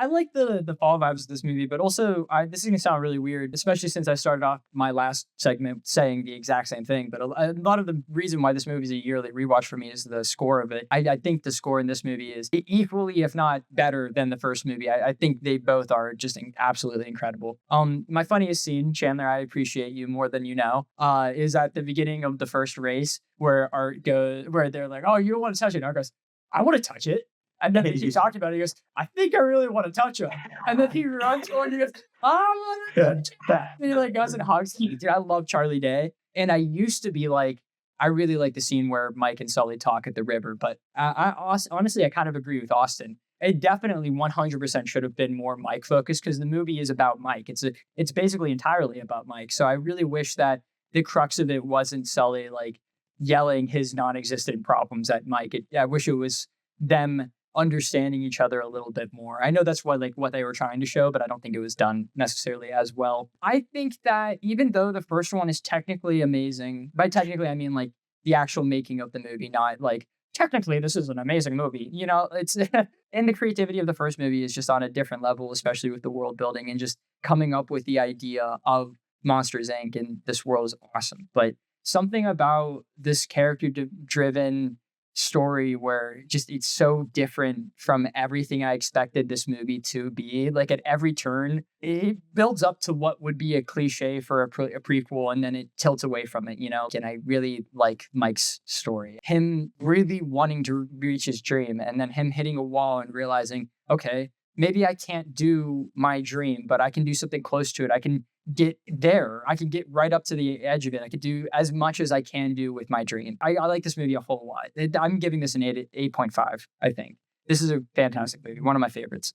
I like the fall vibes of this movie, but also this is gonna sound really weird, especially since I started off my last segment saying the exact same thing. But a lot of the reason why this movie is a yearly rewatch for me is the score of it. I think the score in this movie is equally, if not better, than the first movie. I think they both are just absolutely incredible. My funniest scene, Chandler, I appreciate you more than you know, is at the beginning of the first race where where they're like, "Oh, you don't want to touch it." And Art goes, "I want to touch it." And then he talked about it. He goes, "I think I really want to touch him." And then he runs forward and he goes, "I want to touch that." And he like goes and hugs. Dude, I love Charlie Day. And I used to be like, I really like the scene where Mike and Sully talk at the river. But honestly, I kind of agree with Austin. It definitely 100% should have been more Mike focused because the movie is about Mike. It's basically entirely about Mike. So I really wish that the crux of it wasn't Sully like yelling his non-existent problems at Mike. I wish it was them understanding each other a little bit more. I know that's what they were trying to show, but I don't think it was done necessarily as well. I think that even though the first one is technically amazing, by technically I mean like the actual making of the movie, not like technically this is an amazing movie. You know, it's and the creativity of the first movie is just on a different level, especially with the world building and just coming up with the idea of Monsters Inc. and this world is awesome. But something about this character driven story where just it's so different from everything I expected this movie to be. Like at every turn, it builds up to what would be a cliche for a prequel, and then it tilts away from it, you know? And I really like Mike's story. Him really wanting to reach his dream, and then him hitting a wall and realizing, okay, maybe I can't do my dream, but I can do something close to it. I can get there. I can get right up to the edge of it. I could do as much as I can do with my dream. I like this movie a whole lot. I'm giving this an 8.5, I think. This is a fantastic movie. One of my favorites.